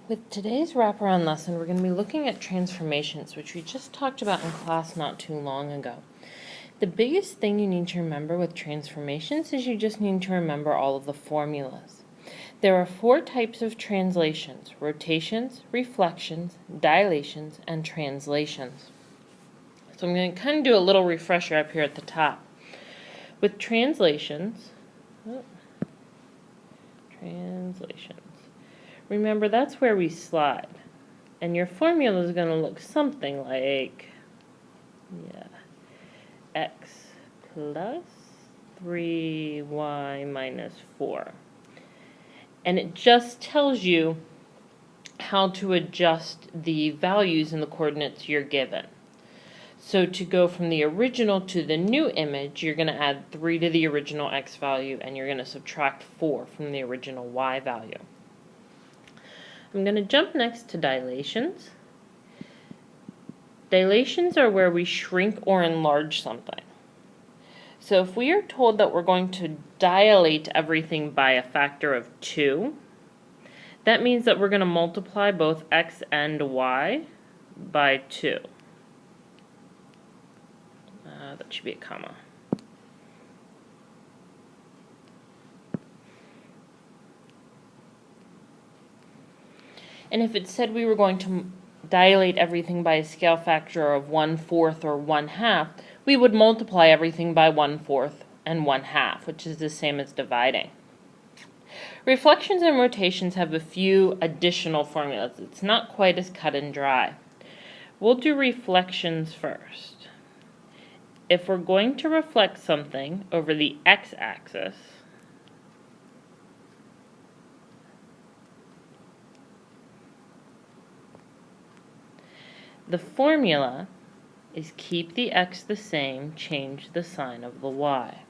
With today's wraparound lesson, we're going to be looking at transformations, which we just talked about in class not too long ago. The biggest thing you need to remember with transformations is you just need to remember all of the formulas. There are 4 types of translations: rotations, reflections, dilations, and translations. So I'm going to kind of do a little refresher up here at the top. With translations, remember that's where we slide. And your formula is going to look something like, x plus 3y minus 4. And it just tells you how to adjust the values in the coordinates you're given. So to go from the original to the new image, you're going to add 3 to the original x value, and you're going to subtract 4 from the original y value. I'm going to jump next to dilations. Dilations are where we shrink or enlarge something. So if we are told that we're going to dilate everything by a factor of 2, that means that we're going to multiply both x and y by 2. That should be a comma. And if it said we were going to dilate everything by a scale factor of 1/4 or 1/2, we would multiply everything by 1/4 and 1/2, which is the same as dividing. Reflections and rotations have a few additional formulas. It's not quite as cut and dry. We'll do reflections first. If we're going to reflect something over the x-axis, the formula is keep the x the same, change the sign of the y.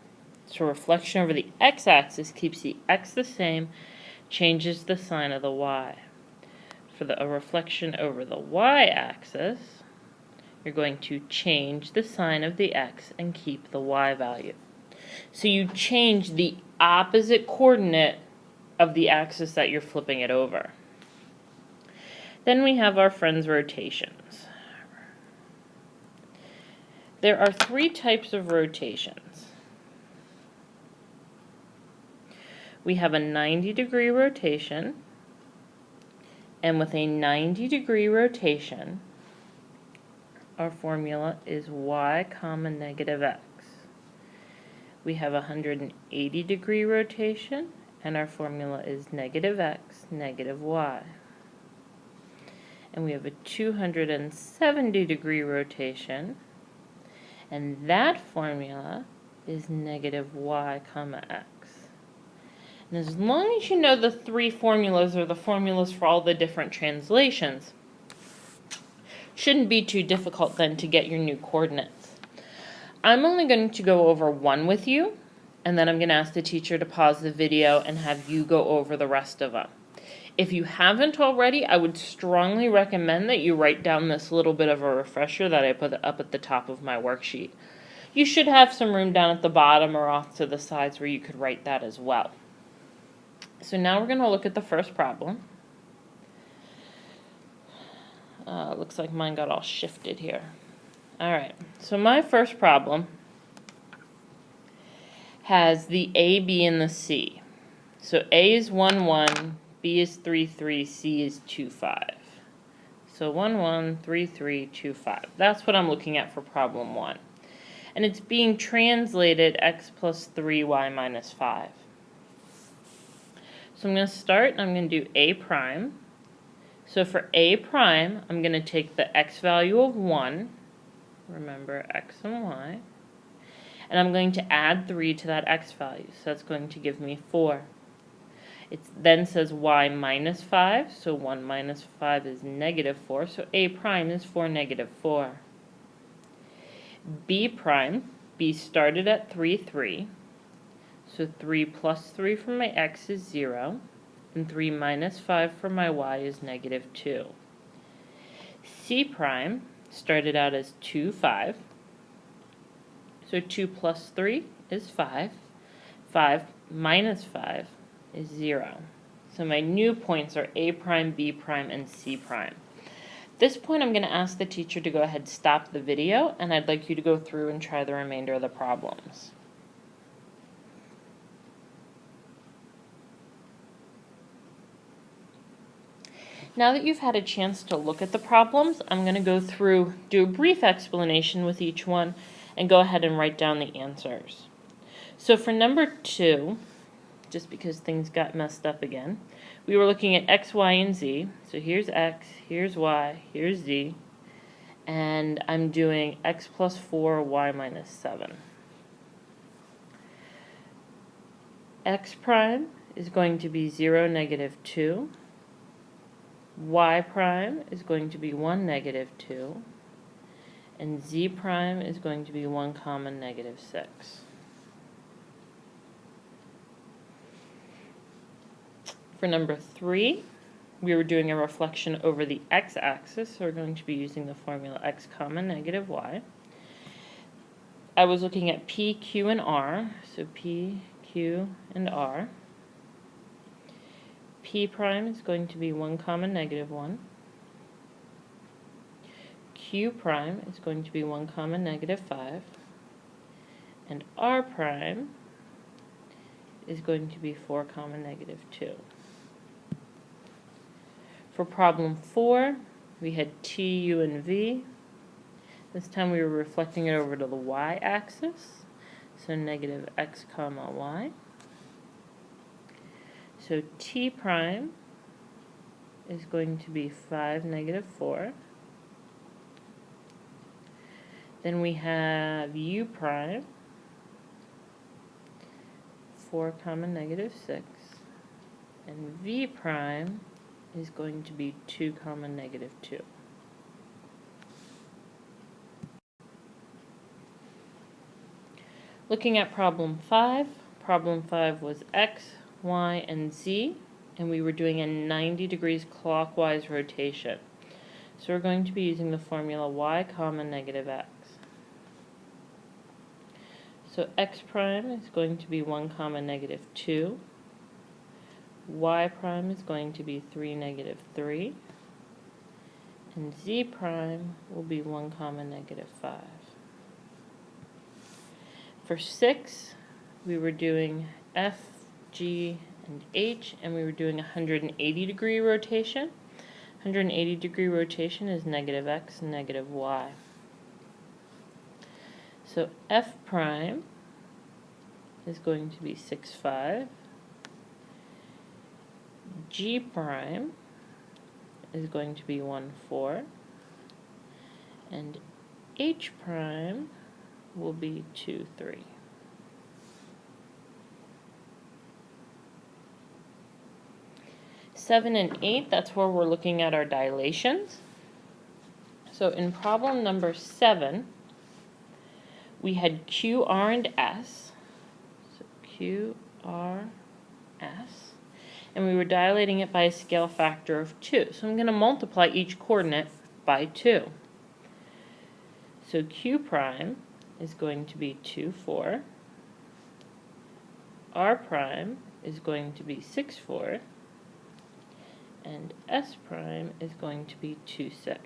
So reflection over the x-axis keeps the x the same, changes the sign of the y. For a reflection over the y-axis, you're going to change the sign of the x and keep the y value. So you change the opposite coordinate of the axis that you're flipping it over. Then we have our friends' rotations. There are 3 types of rotations. We have a 90-degree rotation, and with a 90-degree rotation, our formula is y comma negative x. We have a 180-degree rotation, and our formula is negative x, negative y. And we have a 270-degree rotation, and that formula is negative y comma x. And as long as you know the 3 formulas are the formulas for all the different translations, shouldn't be too difficult then to get your new coordinates. I'm only going to go over one with you, and then I'm going to ask the teacher to pause the video and have you go over the rest of them. If you haven't already, I would strongly recommend that you write down this little bit of a refresher that I put up at the top of my worksheet. You should have some room down at the bottom or off to the sides where you could write that as well. So now we're going to look at the first problem. Looks like mine got all shifted here. Alright, so my first problem has the A, B, and the C. So A is 1, 1, B is 3, 3, C is 2, 5. So 1, 1, 3, 3, 2, 5. That's what I'm looking at for problem 1. And it's being translated x plus 3y minus 5. So I'm going to start, and I'm going to do A prime. So for A prime, I'm going to take the x value of 1, remember x and y, and I'm going to add 3 to that x value. So that's going to give me 4. It then says y minus 5, so 1 minus 5 is negative 4, so A prime is 4, negative 4. B prime, B started at 3, 3, so 3 plus 3 for my x is 0, and 3 minus 5 for my y is negative 2. C prime started out as 2, 5, so 2 plus 3 is 5. 5 minus 5 is 0. So my new points are A prime, B prime, and C prime. At this point, I'm going to ask the teacher to go ahead and stop the video, and I'd like you to go through and try the remainder of the problems. Now that you've had a chance to look at the problems, I'm going to go through, do a brief explanation with each one, and go ahead and write down the answers. So for number 2, just because things got messed up again, we were looking at x, y, and z. So here's x, here's y, here's z, and I'm doing x plus 4, y minus 7. X prime is going to be 0, negative 2. Y prime is going to be 1, negative 2. And z prime is going to be 1, comma, negative 6. For number 3, we were doing a reflection over the x-axis, so we're going to be using the formula x, comma, negative y. I was looking at P, Q, and R, so P, Q, and R. P prime is going to be 1, comma, negative 1. Q prime is going to be 1, comma, negative 5. And R prime is going to be 4, comma, negative 2. For problem 4, we had T, U, and V. This time we were reflecting it over to the y-axis, so negative x, comma, y. So T prime is going to be 5, negative 4. Then we have U prime, 4, comma, negative 6. And V prime is going to be 2, comma, negative 2. Looking at problem 5 was x, y, and z, and we were doing a 90 degrees clockwise rotation. So we're going to be using the formula y, comma, negative x. So x prime is going to be 1, comma, negative 2. Y prime is going to be 3, negative 3. And z prime will be 1, comma, negative 5. For 6, we were doing F, G, and H, and we were doing a 180 degree rotation. 180 degree rotation is negative x, negative y. So F prime is going to be 6, 5. G prime is going to be 1, 4. And H prime will be 2, 3. Seven and 8, that's where we're looking at our dilations. So in problem number 7, we had Q, R, and S. So Q, R, S. And we were dilating it by a scale factor of 2. So I'm going to multiply each coordinate by 2. So Q prime is going to be 2, 4. R prime is going to be 6, 4. And S prime is going to be 2, 6.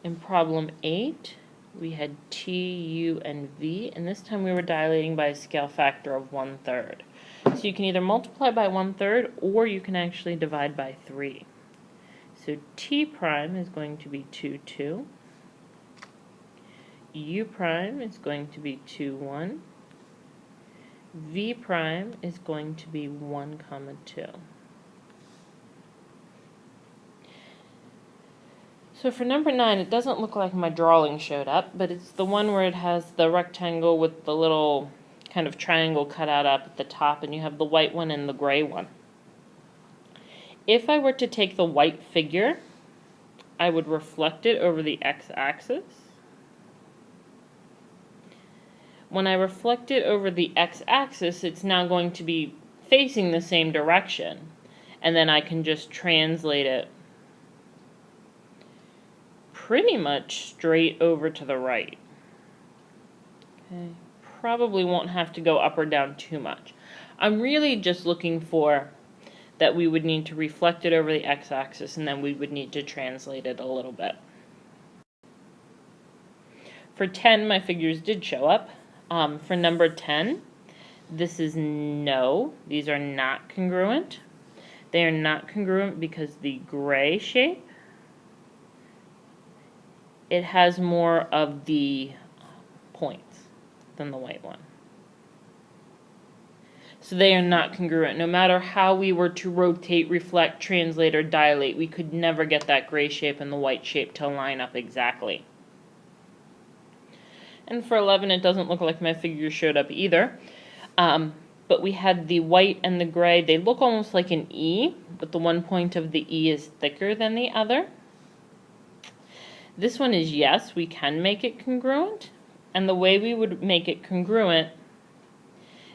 In problem 8, we had T, U, and V, and this time we were dilating by a scale factor of 1/3. So you can either multiply by 1/3 or you can actually divide by 3. So T prime is going to be 2, 2. U prime is going to be 2, 1. V prime is going to be 1, 2. So for number 9, it doesn't look like my drawing showed up, but it's the one where it has the rectangle with the little kind of triangle cut out up at the top, and you have the white one and the gray one. If I were to take the white figure, I would reflect it over the x-axis. When I reflect it over the x-axis, it's now going to be facing the same direction, and then I can just translate it pretty much straight over to the right. Okay. Probably won't have to go up or down too much. I'm really just looking for that we would need to reflect it over the x-axis, and then we would need to translate it a little bit. For 10, my figures did show up. For number 10, this is no. These are not congruent. They are not congruent because the gray shape, it has more of the points than the white one. So they are not congruent. No matter how we were to rotate, reflect, translate, or dilate, we could never get that gray shape and the white shape to line up exactly. And for 11, it doesn't look like my figures showed up either. But we had the white and the gray. They look almost like an E, but the one point of the E is thicker than the other. This one is yes, we can make it congruent. And the way we would make it congruent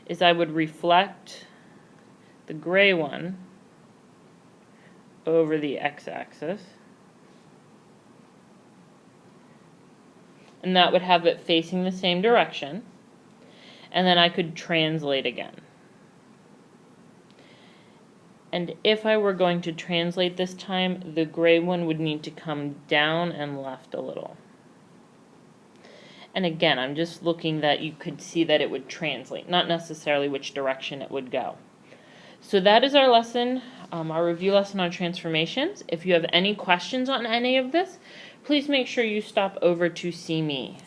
is I would reflect the gray one over the x-axis. And that would have it facing the same direction. And then I could translate again. And if I were going to translate this time, the gray one would need to come down and left a little. And again, I'm just looking that you could see that it would translate, not necessarily which direction it would go. So that is our lesson, our review lesson on transformations. If you have any questions on any of this, please make sure you stop over to see me.